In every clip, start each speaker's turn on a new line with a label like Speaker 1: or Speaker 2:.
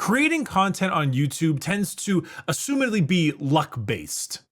Speaker 1: Creating content on YouTube tends to assumedly be luck-based.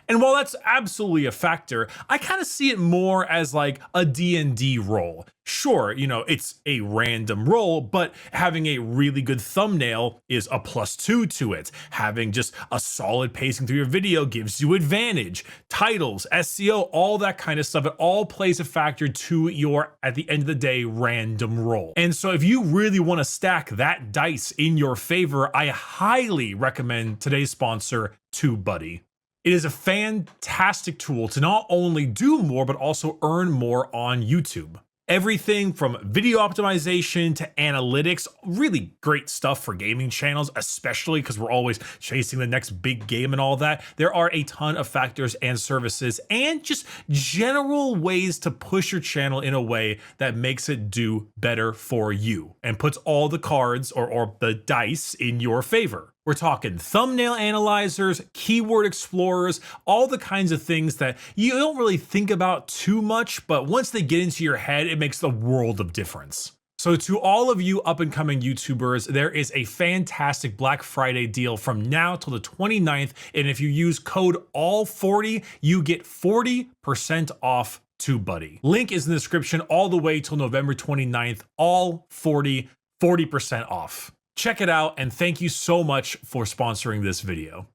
Speaker 1: And while that's absolutely a factor, I kind of see it more as like a D&D roll. Sure, it's a random roll, but having a really good thumbnail is a +2 to it. Having just a solid pacing through your video gives you advantage. Titles, SEO, all that kind of stuff, it all plays a factor to your, at the end of the day, random roll. And so if you really want to stack that dice in your favor, I highly recommend today's sponsor, TubeBuddy. It is a fantastic tool to not only do more, but also earn more on YouTube. Everything from video optimization to analytics, really great stuff for gaming channels, especially because we're always chasing the next big game and all that. There are a ton of factors and services and just general ways to push your channel in a way that makes it do better for you and puts all the cards or the dice in your favor. We're talking thumbnail analyzers, keyword explorers, all the kinds of things that you don't really think about too much, but once they get into your head, it makes the world of difference. So to all of you up and coming YouTubers, there is a fantastic Black Friday deal from now till the 29th. And if you use code ALL40, you get 40% off TubeBuddy. Link is in the description all the way till November 29th, ALL40, 40% off. Check it out, and thank you so much for sponsoring this video.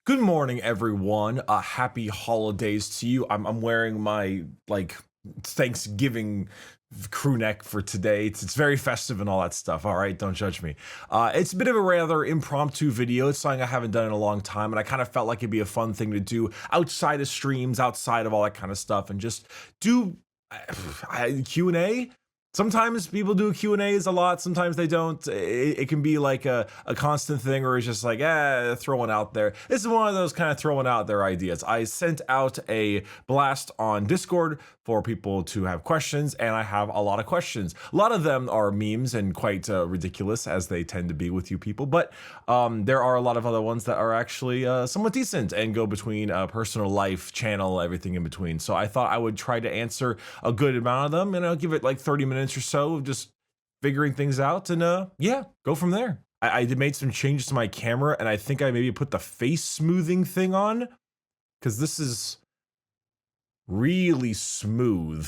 Speaker 2: Good morning, everyone. Happy holidays to you. I'm wearing my Thanksgiving crew neck for today. It's very festive and all that stuff. All right, don't judge me. It's a bit of a rather impromptu video. It's something I haven't done in a long time, and I kind of felt like it'd be a fun thing to do outside of streams, outside of all that kind of stuff, and just do Q&A. Sometimes people do Q&As a lot, sometimes they don't. It can be like a constant thing, or it's just like, throwing out there. This is one of those kind of throwing out their ideas. I sent out a blast on Discord for people to have questions, and I have a lot of questions. A lot of them are memes and quite ridiculous, as they tend to be with you people, but there are a lot of other ones that are actually somewhat decent and go between personal life, channel, everything in between. So I thought I would try to answer a good amount of them, and I'll give it like 30 minutes or so of just figuring things out, and yeah, go from there. I made some changes to my camera, and I think I maybe put the face smoothing thing on, because this is really smooth.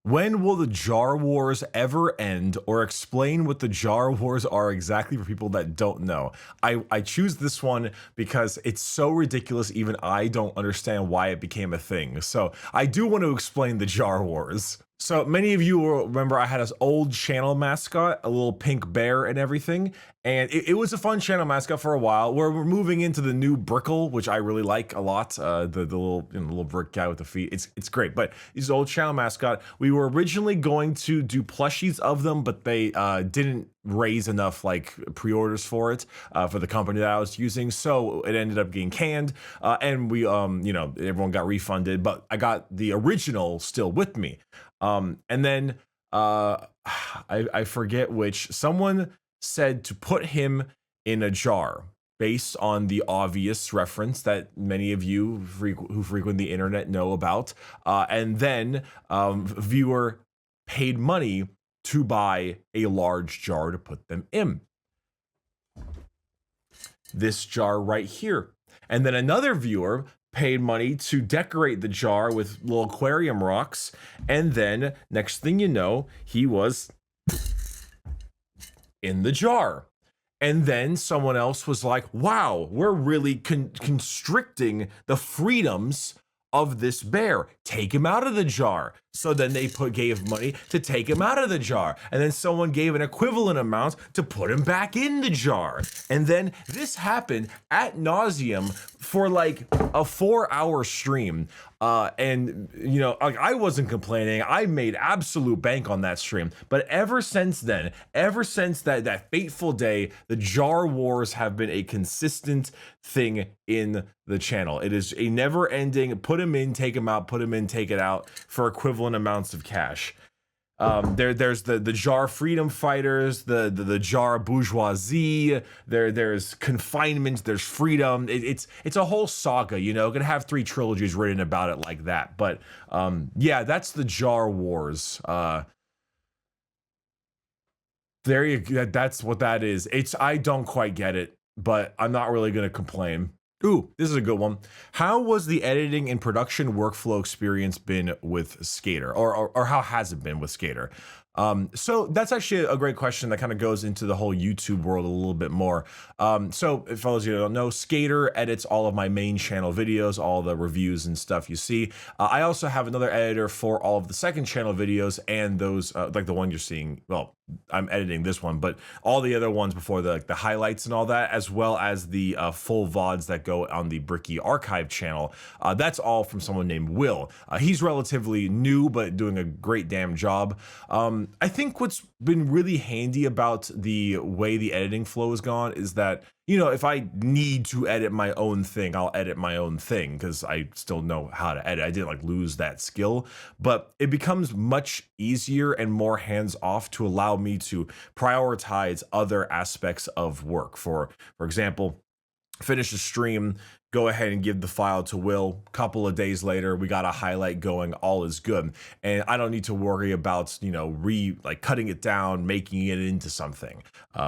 Speaker 2: When will the jar wars ever end, or explain what the jar wars are exactly for people that don't know? I choose this one because it's so ridiculous, even I don't understand why it became a thing. So I do want to explain the jar wars. So many of you will remember I had this old channel mascot, a little pink bear and everything, and it was a fun channel mascot for a while. We're moving into the new Brickle, which I really like a lot. The little brick guy with the feet. It's great. But this old channel mascot, we were originally going to do plushies of them, but they didn't raise enough pre-orders for it for the company that I was using, so it ended up getting canned, and we everyone got refunded, but I got the original still with me. And then I forget which, someone said to put him in a jar based on the obvious reference that many of you who frequent the internet know about, and then viewer paid money to buy a large jar to put them in. This jar right here. And then another viewer paid money to decorate the jar with little aquarium rocks, and then next thing you know, he was in the jar. And then someone else was like, wow, we're really constricting the freedoms of this bear. Take him out of the jar. So then they gave money to take him out of the jar. And then someone gave an equivalent amount to put him back in the jar. And then this happened ad nauseum for like a 4-hour stream. And I wasn't complaining. I made absolute bank on that stream. But ever since then, ever since that fateful day, the jar wars have been a consistent thing in the channel. It is a never ending, put him in, take him out, put him in, take it out for equivalent amounts of cash. There's the jar freedom fighters, the jar bourgeoisie, there's confinement, there's freedom. It's a whole saga, gonna have 3 trilogies written about it like that. But yeah, that's the jar wars. There you go. That's what that is. I don't quite get it, but I'm not really gonna complain. Ooh, this is a good one. How was the editing and production workflow experience been with Skater, or how has it been with Skater? So that's actually a great question that kind of goes into the whole YouTube world a little bit more. So if those of you who don't know, Skater edits all of my main channel videos, all the reviews and stuff you see. I also have another editor for all of the second channel videos and those, like the one you're seeing. Well, I'm editing this one, but all the other ones before the highlights and all that, as well as the full VODs that go on the Bricky archive channel. That's all from someone named Will. He's relatively new, but doing a great damn job. I think what's been really handy about the way the editing flow has gone is that, you know, if I need to edit my own thing, I'll edit my own thing because I still know how to edit. I didn't like lose that skill, but it becomes much easier and more hands off to allow me to prioritize other aspects of work. For example, finish a stream, go ahead and give the file to Will. Couple of days later, we got a highlight going, all is good. And I don't need to worry about, you know, cutting it down, making it into something.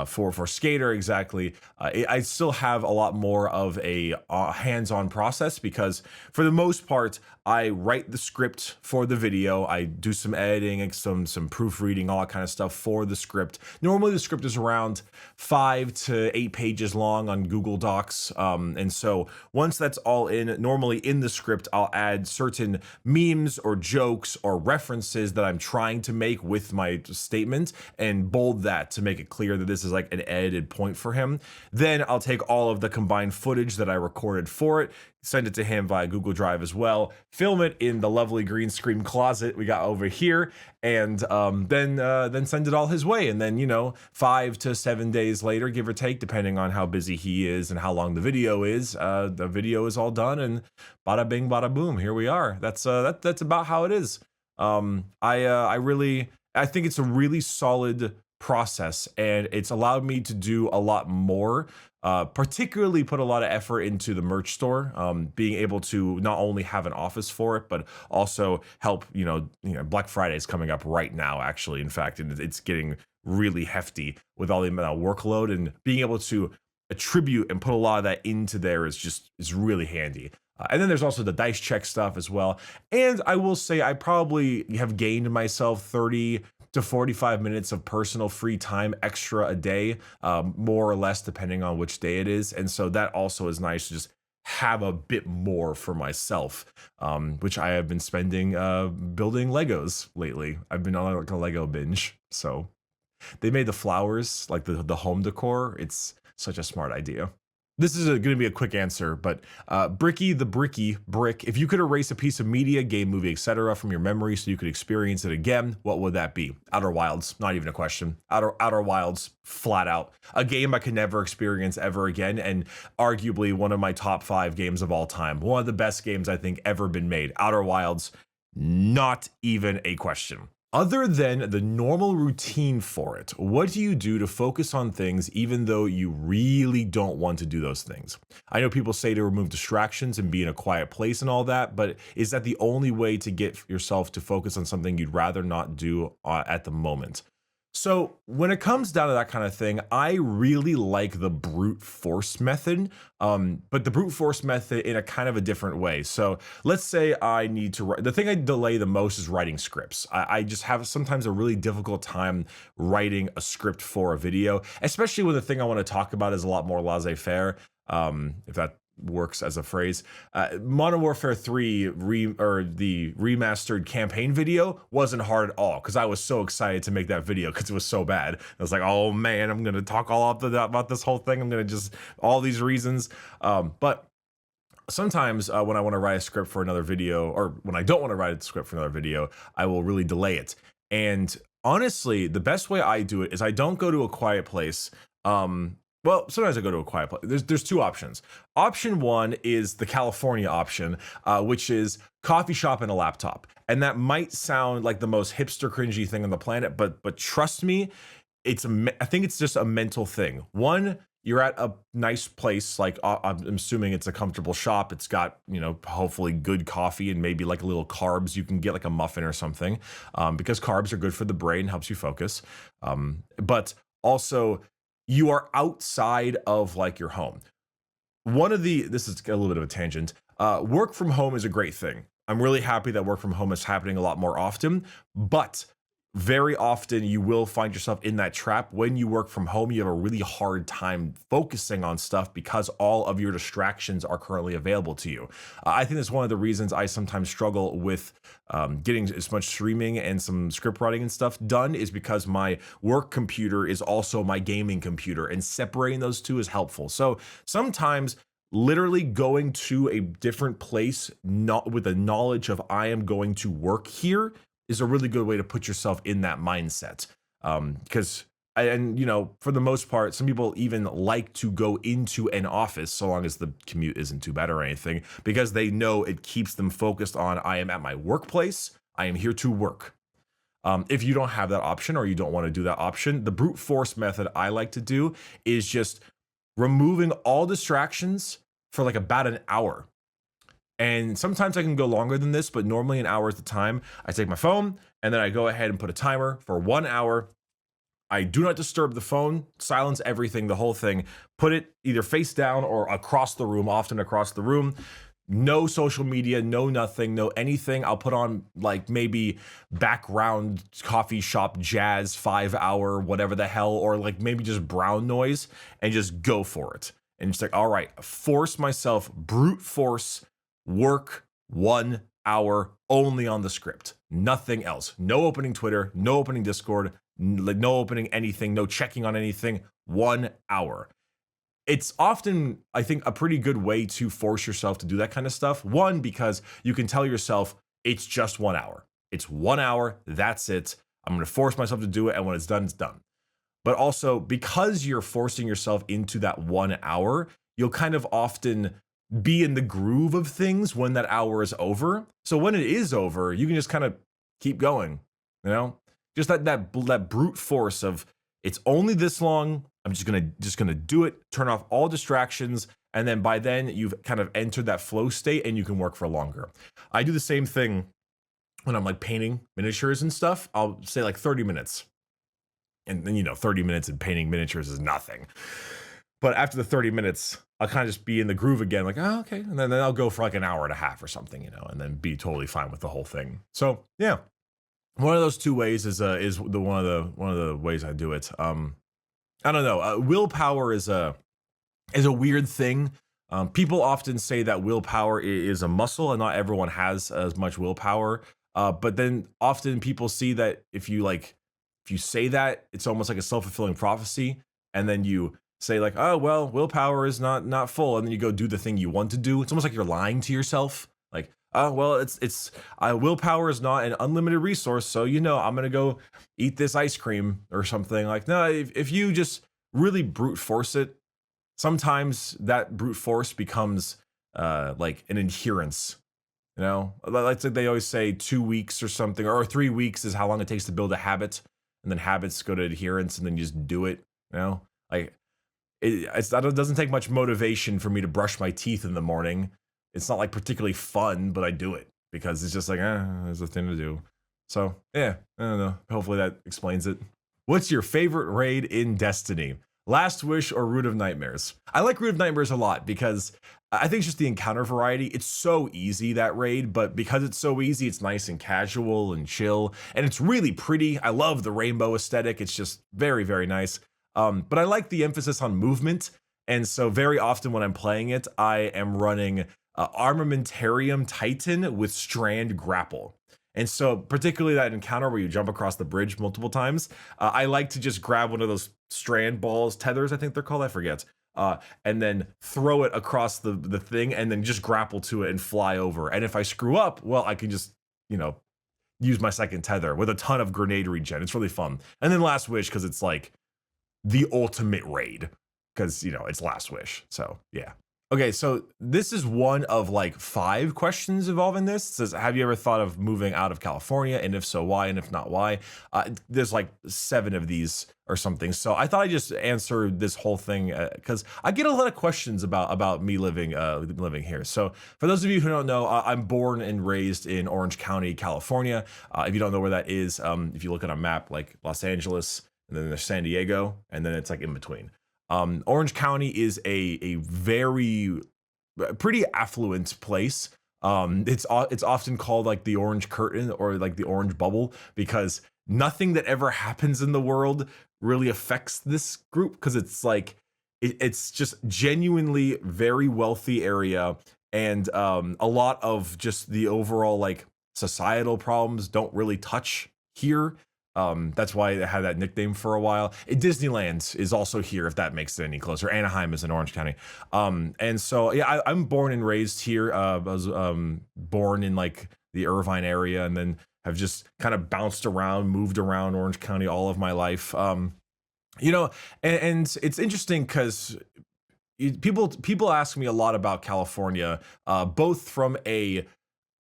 Speaker 2: For Skater, exactly, I still have a lot more of a hands-on process because for the most part, I write the script for the video. I do some editing and some proofreading, all that kind of stuff for the script. Normally the script is around 5 to 8 pages long on Google Docs. And so once that's all in, normally in the script, I'll add certain memes or jokes or references that I'm trying to make with my statement and bold that to make it clear that this is like an edited point for him. Then I'll take all of the combined footage that I recorded for it, send it to him via Google Drive as well, film it in the lovely green screen closet we got over here, and then send it all his way. And then, you know, 5 to 7 days later, give or take, depending on how busy he is and how long the video is all done, and bada bing, bada boom, here we are. That's about how it is. I think it's a really solid process, and it's allowed me to do a lot more. Particularly put a lot of effort into the merch store, being able to not only have an office for it, but also help, you know, Black Friday is coming up right now, actually, in fact, and it's getting really hefty with all the amount of workload, and being able to attribute and put a lot of that into there is really handy. And then there's also the dice check stuff as well. And I will say I probably have gained myself 30 to 45 minutes of personal free time extra a day, more or less, depending on which day it is. And so that also is nice to just have a bit more for myself, which I have been spending building Legos lately. I've been on like a Lego binge. So they made the flowers, like the home decor. It's such a smart idea. This is going to be a quick answer, but Bricky the Bricky Brick, if you could erase a piece of media, game, movie, etc. from your memory so you could experience it again, what would that be? Outer Wilds, not even a question. Outer Wilds, flat out. A game I could never experience ever again, and arguably one of my top 5 games of all time. One of the best games I think ever been made. Outer Wilds, not even a question. Other than the normal routine for it, what do you do to focus on things even though you really don't want to do those things? I know people say to remove distractions and be in a quiet place and all that, but is that the only way to get yourself to focus on something you'd rather not do at the moment? So when it comes down to that kind of thing, I really like the brute force method, but the brute force method in a kind of a different way. So let's say I need to write, the thing I delay the most is writing scripts. I just have sometimes a really difficult time writing a script for a video, especially when the thing I want to talk about is a lot more laissez-faire, if that works as a phrase. Modern Warfare 3 the remastered campaign video wasn't hard at all because I was so excited to make that video because it was so bad. I was like, oh man, I'm gonna talk all about this whole thing. I'm gonna just all these reasons. But sometimes when I want to write a script for another video, or when I don't want to write a script for another video, I will really delay it. And honestly, the best way I do it is I don't go to a quiet place. Well, sometimes I go to a quiet place. There's 2 options. Option 1 is the California option, which is coffee shop and a laptop. And that might sound like the most hipster cringy thing on the planet, but trust me, I think it's just a mental thing. One, you're at a nice place, like I'm assuming it's a comfortable shop. It's got, you know, hopefully good coffee and maybe like a little carbs. You can get like a muffin or something, because carbs are good for the brain, helps you focus. But Also, you are outside of like your home. This is a little bit of a tangent. Work from home is a great thing. I'm really happy that work from home is happening a lot more often, but very often you will find yourself in that trap. When you work from home, you have a really hard time focusing on stuff because all of your distractions are currently available to you. I think that's one of the reasons I sometimes struggle with getting as much streaming and some script writing and stuff done, is because my work computer is also my gaming computer, and separating those two is helpful. So sometimes literally going to a different place, not with the knowledge of I am going to work here, is a really good way to put yourself in that mindset. Because and you know, for the most part, some people even like to go into an office, so long as the commute isn't too bad or anything, because they know it keeps them focused on, I am at my workplace, I am here to work. If you don't have that option, or you don't want to do that option, the brute force method I like to do is just removing all distractions for like about an hour. And sometimes I can go longer than this, but normally an hour is the time. I take my phone and then I go ahead and put a timer for 1 hour. I do not disturb the phone, silence everything, the whole thing, put it either face down or across the room, often across the room. No social media, no nothing, no anything. I'll put on like maybe background coffee shop jazz 5 hour, whatever the hell, or like maybe just brown noise, and just go for it. And just like, all right, force myself, brute force, work 1 hour only on the script, nothing else. No opening Twitter, no opening Discord, like no opening anything, no checking on anything. 1 hour. It's often, I think, a pretty good way to force yourself to do that kind of stuff. One, because you can tell yourself it's just 1 hour. It's 1 hour, that's it. I'm going to force myself to do it, and when it's done, it's done. But also, because you're forcing yourself into that 1 hour, you'll kind of often be in the groove of things when that hour is over. So when it is over, you can just kind of keep going, you know? Just that brute force of, it's only this long, I'm just gonna do it, turn off all distractions, and then by then you've kind of entered that flow state and you can work for longer. I do the same thing when I'm like painting miniatures and stuff. I'll say like 30 minutes. And then, you know, 30 minutes in painting miniatures is nothing. But after the 30 minutes, I'll kind of just be in the groove again, like, oh, okay. And then I'll go for like an hour and a half or something, you know, and then be totally fine with the whole thing. So yeah, one of those two ways is one of the ways I do it. I don't know. Willpower is a weird thing. People often say that willpower is a muscle, and not everyone has as much willpower. But then often people see that if you say that, it's almost like a self-fulfilling prophecy, and then you say like, oh well, willpower is not full, and then you go do the thing you want to do. It's almost like you're lying to yourself. Like, oh well, it's willpower is not an unlimited resource, so you know I'm gonna go eat this ice cream or something. Like, no, if you just really brute force it, sometimes that brute force becomes like an adherence. You know, like they always say 2 weeks or something, or 3 weeks is how long it takes to build a habit, and then habits go to adherence, and then you just do it. You know, like it doesn't take much motivation for me to brush my teeth in the morning. It's not like particularly fun, but I do it because it's just like, there's a thing to do. So yeah, I don't know. Hopefully that explains it. What's your favorite raid in Destiny? Last Wish or Root of Nightmares? I like Root of Nightmares a lot because I think it's just the encounter variety. It's so easy, that raid, but because it's so easy, it's nice and casual and chill, and it's really pretty. I love the rainbow aesthetic. It's just very, very nice. But I like the emphasis on movement, and so very often when I'm playing it, I am running Armamentarium Titan with Strand Grapple. And so particularly that encounter where you jump across the bridge multiple times, I like to just grab one of those strand balls, tethers, I think they're called, I forget, and then throw it across the thing and then just grapple to it and fly over. And if I screw up, well, I can just, you know, use my second tether with a ton of grenade regen. It's really fun. And then Last Wish, because it's like the ultimate raid, because, you know, it's Last Wish. So yeah. Okay, so this is one of like 5 questions involving this. It says, have you ever thought of moving out of California? And if so, why? And if not, why? There's like 7 of these or something. So I thought I'd just answer this whole thing because I get a lot of questions about me living here. So for those of you who don't know, I'm born and raised in Orange County, California. If you don't know where that is, if you look at a map, like Los Angeles, and then there's San Diego, and then it's like in between. Orange County is a very pretty affluent place. It's often called like the Orange Curtain or like the Orange Bubble because nothing that ever happens in the world really affects this group because it's like it's just genuinely very wealthy area, and a lot of just the overall like societal problems don't really touch here. That's why they had that nickname for a while. Disneyland is also here, if that makes it any closer. Anaheim is in Orange County. And so yeah, I'm born and raised here. I was born in like the Irvine area, and then have just kind of bounced around, moved around Orange County all of my life. You know, and it's interesting because people ask me a lot about California, both from a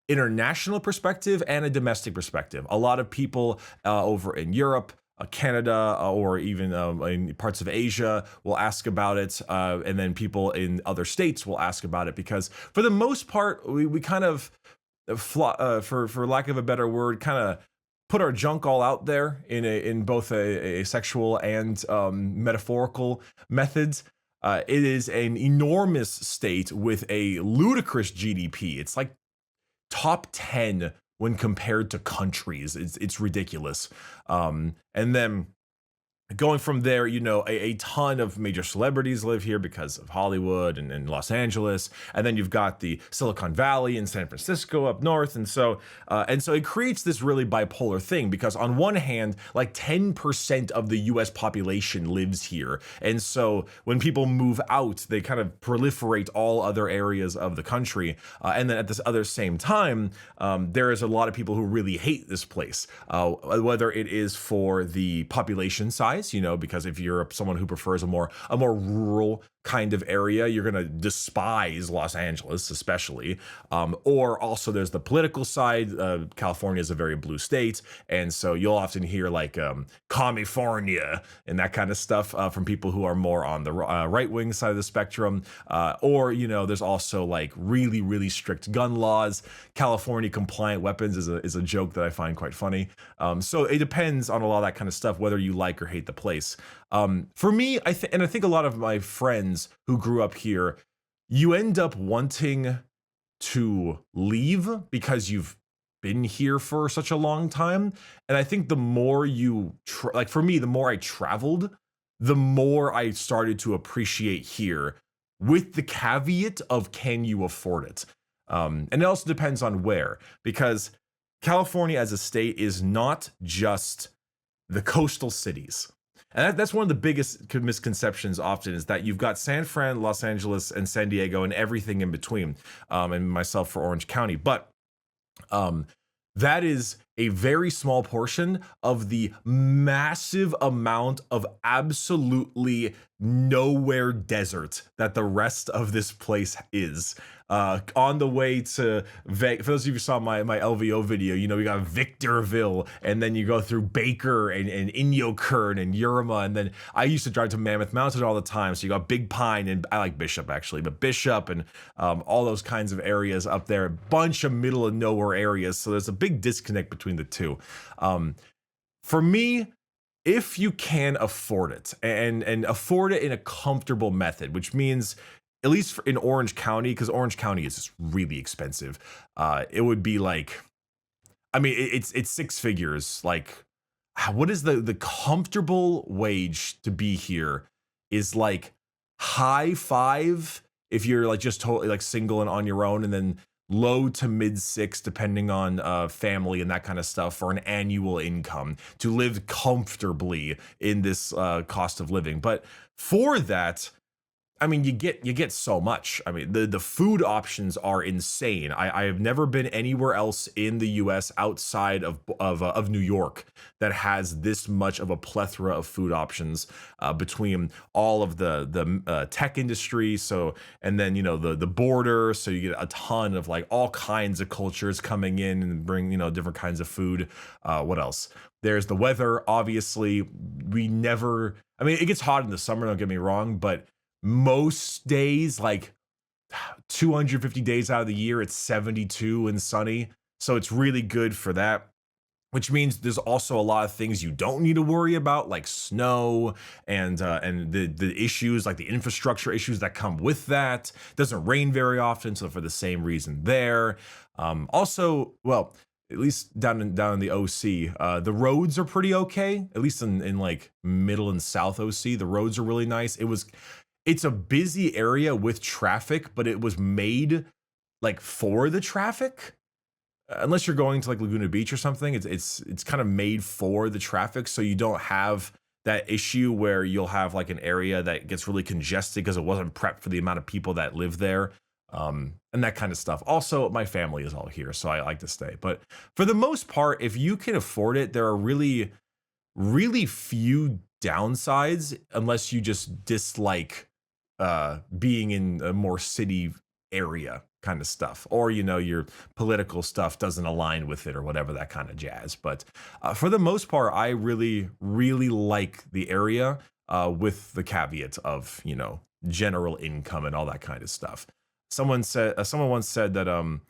Speaker 2: international perspective and a domestic perspective. A lot of people over in Europe, Canada, or even in parts of Asia will ask about it, and then people in other states will ask about it because, for the most part, we kind of, for lack of a better word, kind of put our junk all out there in both a sexual and metaphorical methods. It is an enormous state with a ludicrous GDP. It's like top 10 when compared to countries. It's ridiculous. And then going from there, you know, a ton of major celebrities live here because of Hollywood and Los Angeles, and then you've got the Silicon Valley and San Francisco up north, and so it creates this really bipolar thing because on one hand, like 10% of the U.S. population lives here, and so when people move out, they kind of proliferate all other areas of the country, and then at this other same time, there is a lot of people who really hate this place, whether it is for the population size. You know, because if you're someone who prefers a more rural kind of area, you're gonna despise Los Angeles, especially. Or also there's the political side. California is a very blue state, and so you'll often hear like "California" and that kind of stuff from people who are more on the right wing side of the spectrum. Or you know, there's also like really strict gun laws. California compliant weapons is a joke that I find quite funny. So it depends on a lot of that kind of stuff, whether you like or hate the place. For me, I think a lot of my friends who grew up here, you end up wanting to leave because you've been here for such a long time. And I think the more you like, for me, the more I traveled, the more I started to appreciate here, with the caveat of, can you afford it? And it also depends on where, because California as a state is not just the coastal cities. And that's one of the biggest misconceptions often, is that you've got San Fran, Los Angeles, and San Diego, and everything in between, and myself for Orange County. But that is a very small portion of the massive amount of absolutely nowhere desert that the rest of this place is. On the way to Vegas, for those of you who saw my LVO video, you know, we got Victorville, and then you go through Baker and Inyokern and Yurima, and then I used to drive to Mammoth Mountain all the time, so you got Big Pine, and I like Bishop actually, but Bishop and all those kinds of areas up there, a bunch of middle of nowhere areas, so there's a big disconnect between the two. For me, if you can afford it, and afford it in a comfortable method, which means, at least in Orange County, because Orange County is just really expensive, it would be like, I mean, it's six figures. Like, what is the comfortable wage to be here is like high five if you're like just totally like single and on your own, and then low to mid six depending on family and that kind of stuff for an annual income to live comfortably in this cost of living. But for that, I mean, you get so much. I mean, the food options are insane. I have never been anywhere else in the U.S. outside of New York that has this much of a plethora of food options, between all of the tech industry. So, and then, you know, the border. So you get a ton of like all kinds of cultures coming in and bring, you know, different kinds of food. What else? There's the weather. Obviously, I mean, it gets hot in the summer, don't get me wrong, but most days, like 250 days out of the year, it's 72 and sunny. So it's really good for that. which means there's also a lot of things you don't need to worry about, like snow and the issues, like the infrastructure issues that come with that. Doesn't rain very often, so for the same reason there. Also, well, at least down in the OC, the roads are pretty okay. At least in like middle and south OC, the roads are really nice. It's a busy area with traffic, but it was made like for the traffic. Unless you're going to like Laguna Beach or something, it's kind of made for the traffic, so you don't have that issue where you'll have like an area that gets really congested because it wasn't prepped for the amount of people that live there, and that kind of stuff. Also, my family is all here, so I like to stay. But for the most part, if you can afford it, there are really, really few downsides unless you just dislike being in a more city area kind of stuff, or your political stuff doesn't align with it or whatever, that kind of jazz. But for the most part, I really, really like the area, with the caveat of general income and all that kind of stuff. Someone once said that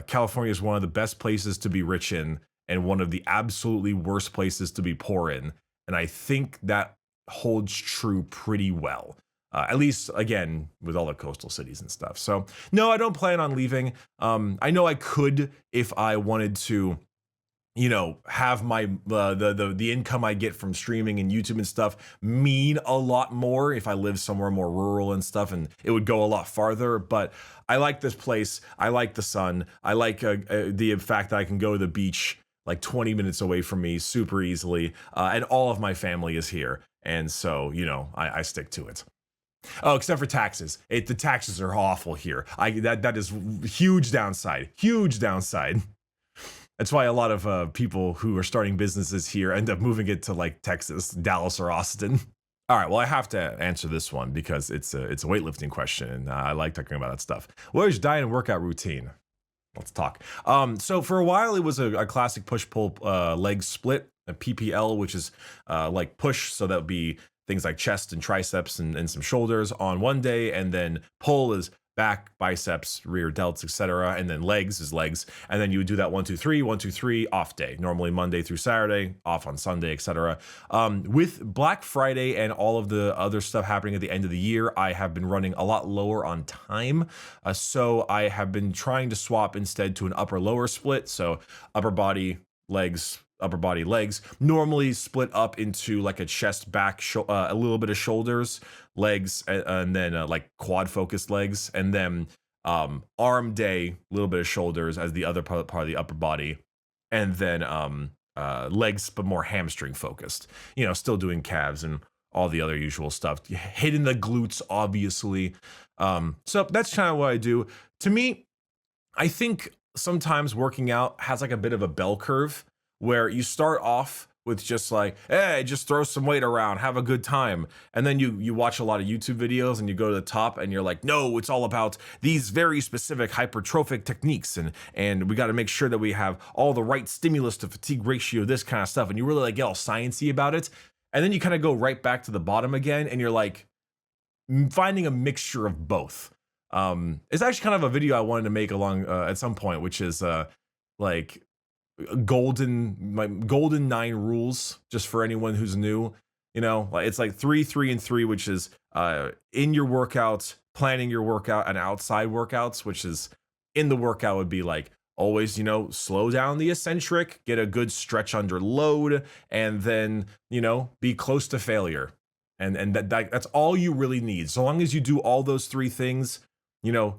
Speaker 2: California is one of the best places to be rich in and one of the absolutely worst places to be poor in, and I think that holds true pretty well. At least, again, with all the coastal cities and stuff. So, no, I don't plan on leaving. I know I could if I wanted to, have my the income I get from streaming and YouTube and stuff mean a lot more if I live somewhere more rural and stuff, and it would go a lot farther. But I like this place. I like the sun. I like the fact that I can go to the beach like 20 minutes away from me super easily, and all of my family is here, and so I stick to it. Oh, except for taxes. The taxes are awful here. That is huge downside. Huge downside. That's why a lot of people who are starting businesses here end up moving it to like Texas, Dallas, or Austin. All right, well, I have to answer this one because it's a weightlifting question, and I like talking about that stuff. What is your diet and workout routine? Let's talk. So for a while, it was a classic push-pull leg split, a PPL, which is like push, so that would be things like chest and triceps and some shoulders on one day, and then pull is back, biceps, rear delts, etc., and then legs is legs, and then you would do that 1 2 3 1 2 3 off day, normally Monday through Saturday, off on Sunday, etc. With Black Friday and all of the other stuff happening at the end of the year, I have been running a lot lower on time, so I have been trying to swap instead to an upper lower split, so upper body legs, upper body legs, normally split up into like a chest, back, a little bit of shoulders, legs, and then like quad focused legs, and then arm day, a little bit of shoulders as the other part of the upper body, and then legs but more hamstring focused, still doing calves and all the other usual stuff, hitting the glutes obviously. So that's kind of what I do. To me, I think sometimes working out has like a bit of a bell curve where you start off with just like, hey, just throw some weight around, have a good time. And then you watch a lot of YouTube videos and you go to the top and you're like, no, it's all about these very specific hypertrophic techniques. And we got to make sure that we have all the right stimulus to fatigue ratio, this kind of stuff. And you really like get all sciencey about it. And then you kind of go right back to the bottom again. And you're like finding a mixture of both. It's actually kind of a video I wanted to make along at some point, which is like golden 9 rules, just for anyone who's new. It's like 3 3 and 3, which is in your workouts, planning your workout, and outside workouts, which is in the workout would be like always slow down the eccentric, get a good stretch under load, and then be close to failure, and that's all you really need. So long as you do all those 3 things,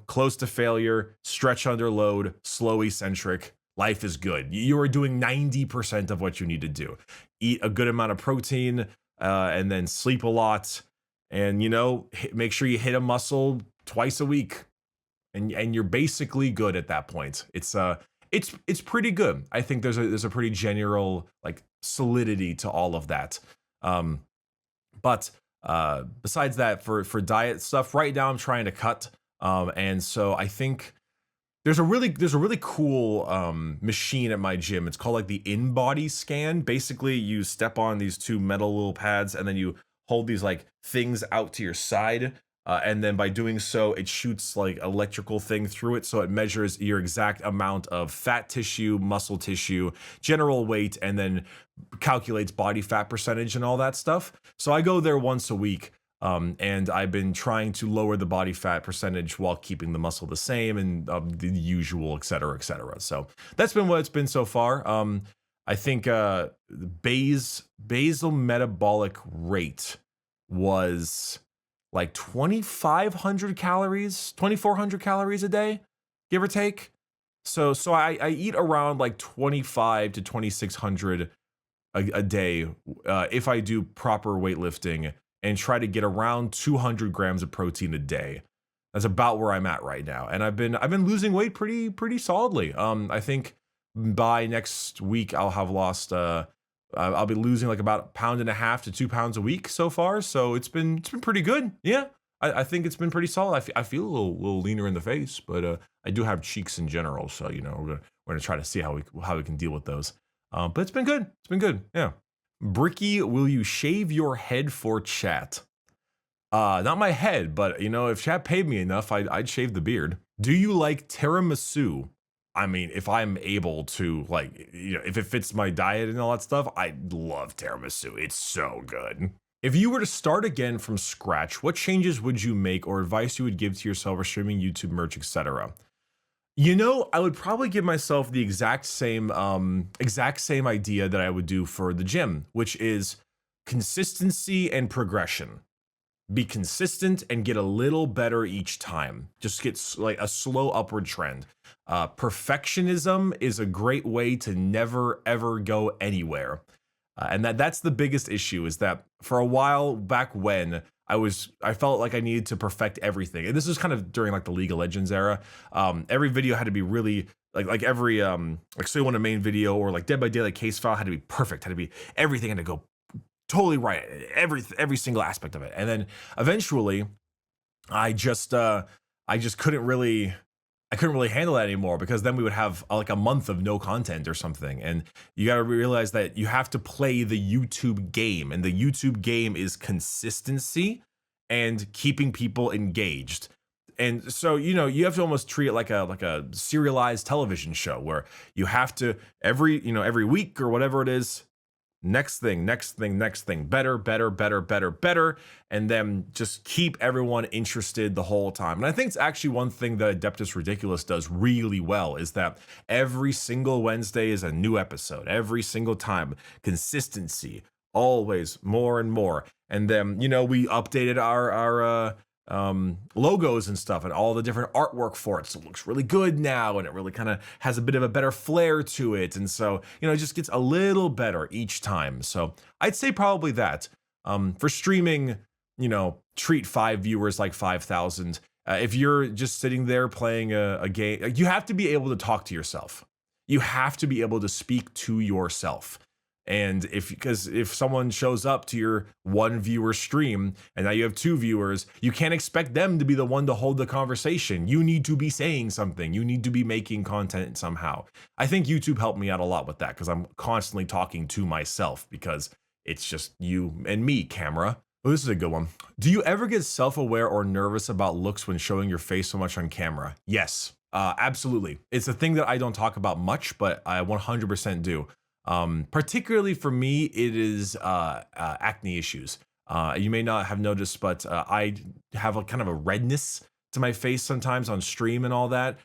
Speaker 2: close to failure, stretch under load, slow eccentric, life is good. You are doing 90% of what you need to do. Eat a good amount of protein, and then sleep a lot, and make sure you hit a muscle twice a week, and you're basically good at that point. It's pretty good. I think there's a pretty general like solidity to all of that. But besides that, for diet stuff right now, I'm trying to cut, and so I think there's a really cool machine at my gym. It's called like the in-body scan. Basically, you step on these 2 metal little pads, and then you hold these like things out to your side, And then by doing so, it shoots like electrical thing through it, so it measures your exact amount of fat tissue, muscle tissue, general weight, and then calculates body fat percentage and all that stuff. So I go there once a week. And I've been trying to lower the body fat percentage while keeping the muscle the same, and the usual, et cetera, et cetera. So that's been what it's been so far. I think basal metabolic rate was like 2,500 calories, 2,400 calories a day, give or take. So I eat around like 25 to 2,600 a day if I do proper weightlifting and try to get around 200 grams of protein a day. That's about where I'm at right now, and I've been losing weight pretty solidly. I think by next week I'll have lost. I'll be losing like about 1.5 to 2 pounds a week so far. So it's been pretty good. Yeah, I think it's been pretty solid. I feel a little leaner in the face, but I do have cheeks in general. So we're gonna try to see how we can deal with those. But it's been good. It's been good. Yeah. Bricky, will you shave your head for chat? Not my head, but if chat paid me enough, I'd shave the beard. Do you like tiramisu? I mean, if I'm able to, if it fits my diet and all that stuff, I love tiramisu. It's so good. If you were to start again from scratch, what changes would you make or advice you would give to yourself for streaming, YouTube, merch, etc.? I would probably give myself the exact same idea that I would do for the gym, which is consistency and progression. Be consistent and get a little better each time. Just get like a slow upward trend. Perfectionism is a great way to never ever go anywhere. And that's the biggest issue, is that for a while back when I felt like I needed to perfect everything. And this was kind of during like the League of Legends era. Every video had to be really like every like say one a main video or like Dead by Daylight case file had to be perfect, had to be everything had to go totally right, every single aspect of it. And then eventually I just couldn't really handle that anymore, because then we would have like a month of no content or something. And you got to realize that you have to play the YouTube game, and the YouTube game is consistency and keeping people engaged. And so, you have to almost treat it like a serialized television show, where you have to every week or whatever it is, next thing, better, and then just keep everyone interested the whole time. And I think it's actually one thing that Adeptus Ridiculous does really well, is that every single Wednesday is a new episode, every single time, consistency, always more and more. And then, we updated our logos and stuff, and all the different artwork for it. So it looks really good now, and it really kind of has a bit of a better flair to it. And so, it just gets a little better each time. So I'd say probably that. For streaming, treat 5 viewers like 5,000. If you're just sitting there playing a game, you have to be able to talk to yourself. You have to be able to speak to yourself. And if someone shows up to your 1 viewer stream and now you have 2 viewers, you can't expect them to be the one to hold the conversation. You need to be saying something. You need to be making content somehow. I think YouTube helped me out a lot with that, because I'm constantly talking to myself, because it's just you and me, camera. Oh, this is a good one. Do you ever get self-aware or nervous about looks when showing your face so much on camera? Yes, absolutely. It's a thing that I don't talk about much, but I 100% do. Particularly for me, it is acne issues. You may not have noticed, but I have a kind of a redness to my face sometimes on stream and all that.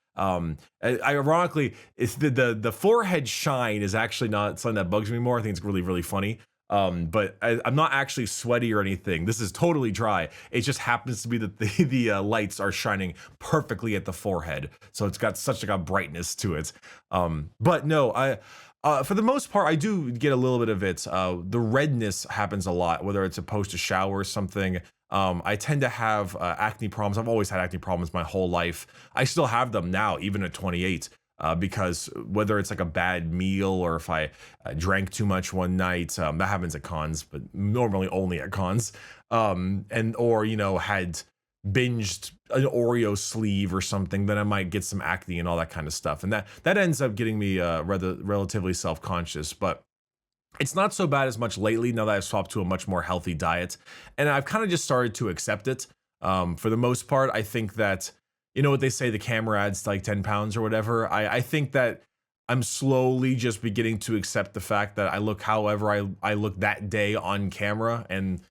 Speaker 2: Ironically, it's the forehead shine is actually not something that bugs me more. I think it's really, really funny. But I'm not actually sweaty or anything. This is totally dry. It just happens to be that the lights are shining perfectly at the forehead, so it's got such like a brightness to it. But no, for the most part, I do get a little bit of it. The redness happens a lot, whether it's post a shower or something. I tend to have acne problems. I've always had acne problems my whole life. I still have them now, even at 28. Because whether it's like a bad meal or if I drank too much one night, that happens at cons, but normally only at cons, or had binged an Oreo sleeve or something, then I might get some acne and all that kind of stuff. And that ends up getting me relatively self-conscious, but it's not so bad as much lately now that I've swapped to a much more healthy diet. And I've kind of just started to accept it. For the most part, I think that, you know what they say, the camera adds like 10 pounds or whatever. I think that I'm slowly just beginning to accept the fact that I look however I look that day on camera, and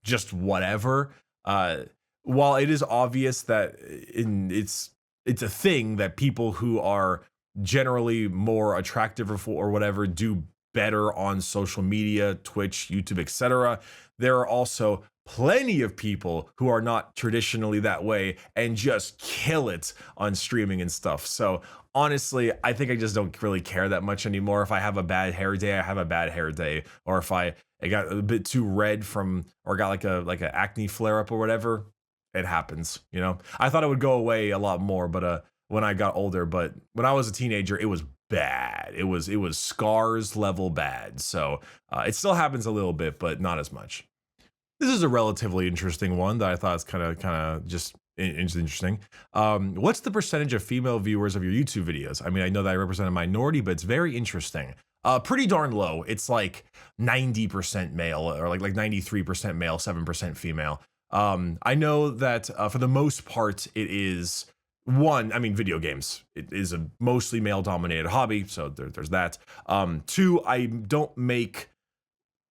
Speaker 2: just whatever. Uh, while it is obvious that it's a thing that people who are generally more attractive or whatever do better on social media, Twitch, YouTube, etc. There are also plenty of people who are not traditionally that way and just kill it on streaming and stuff. So honestly, I think I just don't really care that much anymore. If I have a bad hair day, I have a bad hair day. Or if it got a bit too red from, or got like a acne flare up or whatever, it happens, you know? I thought it would go away a lot more, but when I got older, but when I was a teenager, it was bad. It was scars level bad. So it still happens a little bit, but not as much. This is a relatively interesting one that I thought was kind of just interesting. What's the percentage of female viewers of your YouTube videos? I mean, I know that I represent a minority, but it's very interesting. Pretty darn low. It's like 90% male, or like 93% male, 7% female. I know that for the most part, it is one, I mean, video games. It is a mostly male dominated hobby, so there's that. Two, I don't make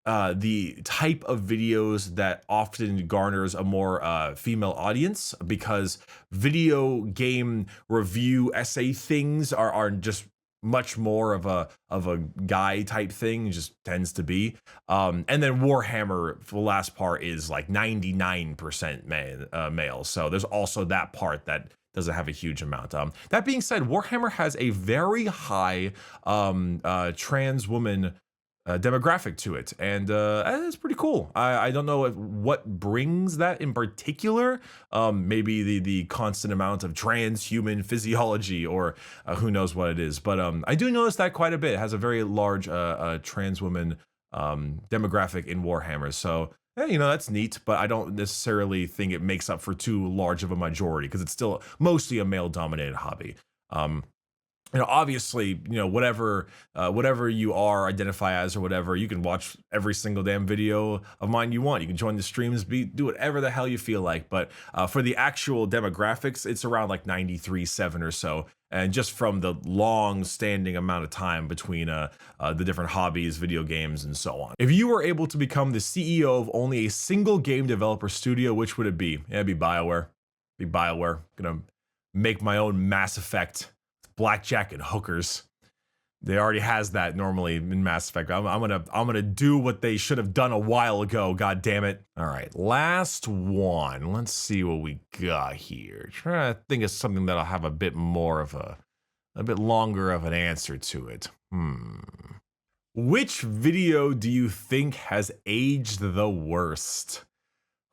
Speaker 2: the type of videos that often garners a more female audience, because video game review essay things are just much more of a guy type thing. It just tends to be. And then Warhammer, for the last part, is like 99% male. So there's also that part that doesn't have a huge amount. That being said, Warhammer has a very high trans woman demographic to it, and it's pretty cool. I don't know what brings that in particular. Maybe the constant amount of transhuman physiology, or who knows what it is. But I do notice that quite a bit. It has a very large trans woman demographic in Warhammer. So you know, that's neat. But I don't necessarily think it makes up for too large of a majority, because it's still mostly a male dominated hobby. You know, obviously, you know, whatever you are, identify as, or whatever, you can watch every single damn video of mine you want. You can join the streams, do whatever the hell you feel like. But for the actual demographics, it's around like 93.7 or so. And just from the long-standing amount of time between the different hobbies, video games, and so on. If you were able to become the CEO of only a single game developer studio, which would it be? Yeah, it'd be BioWare. Gonna make my own Mass Effect. Blackjack and hookers. They already has that normally in Mass Effect. I'm gonna do what they should have done a while ago. God damn it! All right, last one. Let's see what we got here. Trying to think of something that'll have a bit more of a bit longer of an answer to it. Which video do you think has aged the worst?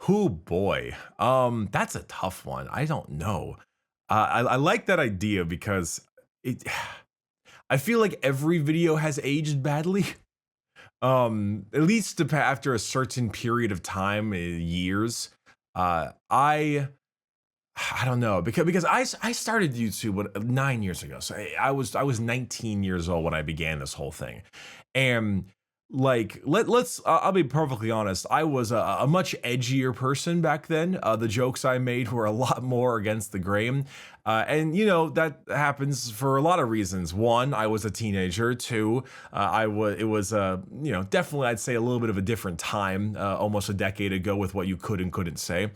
Speaker 2: Oh boy, that's a tough one. I don't know. I like that idea because I feel like every video has aged badly. At least after a certain period of time, years. I don't know, because I started YouTube 9 years ago. So I was 19 years old when I began this whole thing, and like let's I'll be perfectly honest, I was a much edgier person back then. The jokes I made were a lot more against the grain, and you know that happens for a lot of reasons. One, I was a teenager. Two, it was you know, definitely I'd say a little bit of a different time, almost a decade ago, with what you could and couldn't say.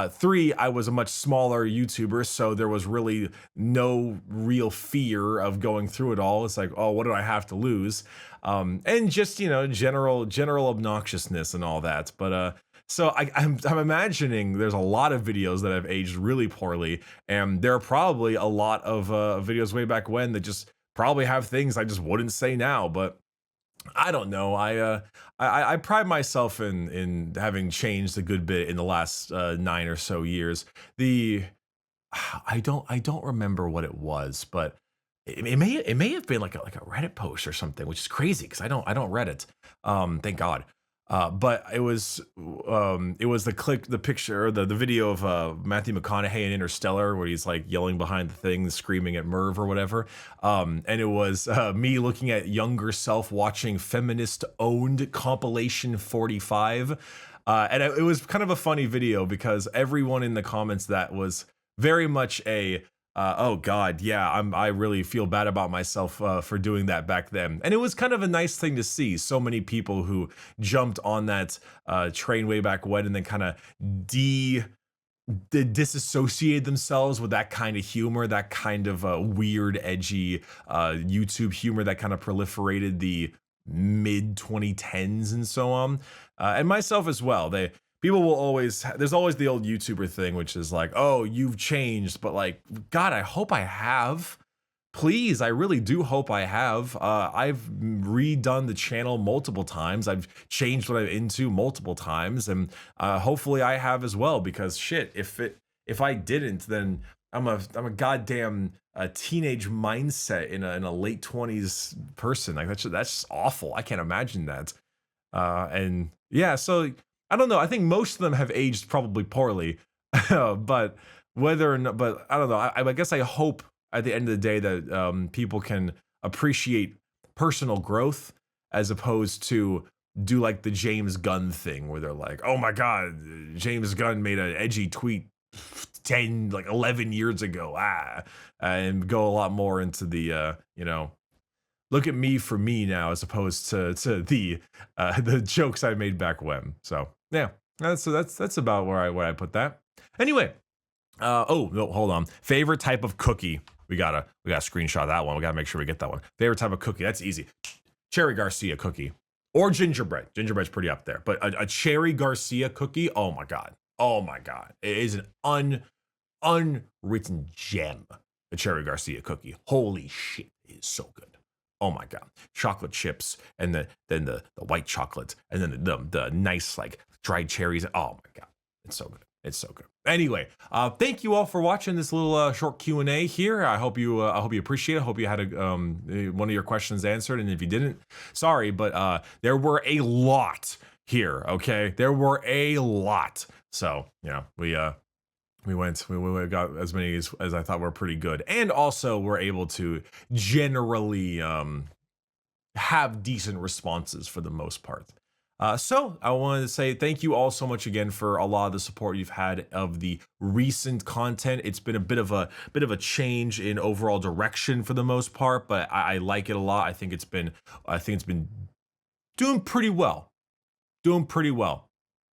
Speaker 2: Three, I was a much smaller YouTuber, so there was really no real fear of going through it all. It's like, oh, what do I have to lose? And just, you know, general obnoxiousness and all that. But so I'm imagining there's a lot of videos that have aged really poorly, and there are probably a lot of videos way back when that just probably have things I just wouldn't say now. But I don't know. I pride myself in having changed a good bit in the last 9 or so years. I don't remember what it was, but it may have been like a Reddit post or something, which is crazy because I don't Reddit. Thank God. But it was the picture, the video of Matthew McConaughey in Interstellar, where he's like yelling behind the thing, screaming at Merv or whatever. And it was me looking at younger self watching feminist owned compilation 45. And it was kind of a funny video because everyone in the comments that was very much a oh god, yeah, I really feel bad about myself for doing that back then. And it was kind of a nice thing to see so many people who jumped on that train way back when and then kind of disassociate themselves with that kind of humor, that kind of weird, edgy YouTube humor that kind of proliferated the mid 2010s and so on, and myself as well. People will always, there's always the old YouTuber thing, which is like, oh, you've changed, but like, God, I hope I have. Please, I really do hope I have. I've redone the channel multiple times. I've changed what I'm into multiple times, and hopefully I have as well. Because shit, if I didn't, then I'm a goddamn teenage mindset in a late 20s person. Like that's just awful. I can't imagine that. And yeah, so I don't know. I think most of them have aged probably poorly, but whether or not, but I don't know. I guess I hope at the end of the day that people can appreciate personal growth as opposed to do like the James Gunn thing where they're like, oh my God, James Gunn made an edgy tweet 11 years ago, and go a lot more into the, look at me for me now as opposed to the jokes I made back when. So yeah, that's about where I put that. Anyway, oh no, hold on. Favorite type of cookie. We gotta screenshot that one. We gotta make sure we get that one. Favorite type of cookie. That's easy. Cherry Garcia cookie or gingerbread. Gingerbread's pretty up there, but a Cherry Garcia cookie. Oh my God. Oh my God. It is an unwritten gem. A Cherry Garcia cookie. Holy shit, it is so good. Oh my God. Chocolate chips and then the white chocolate and then the nice like dried cherries. Oh my God. It's so good. It's so good. Anyway, thank you all for watching this little short Q&A here. I hope you appreciate it. I hope you had one of your questions answered. And if you didn't, sorry, but there were a lot here. Okay, there were a lot. So we got as many as I thought were pretty good, and also we're able to generally have decent responses for the most part. So I wanted to say thank you all so much again for a lot of the support you've had of the recent content. It's been a bit of a change in overall direction for the most part, but I like it a lot. I think it's been doing pretty well,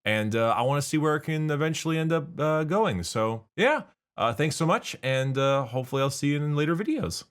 Speaker 2: and I want to see where it can eventually end up going. So yeah, thanks so much, and hopefully I'll see you in later videos.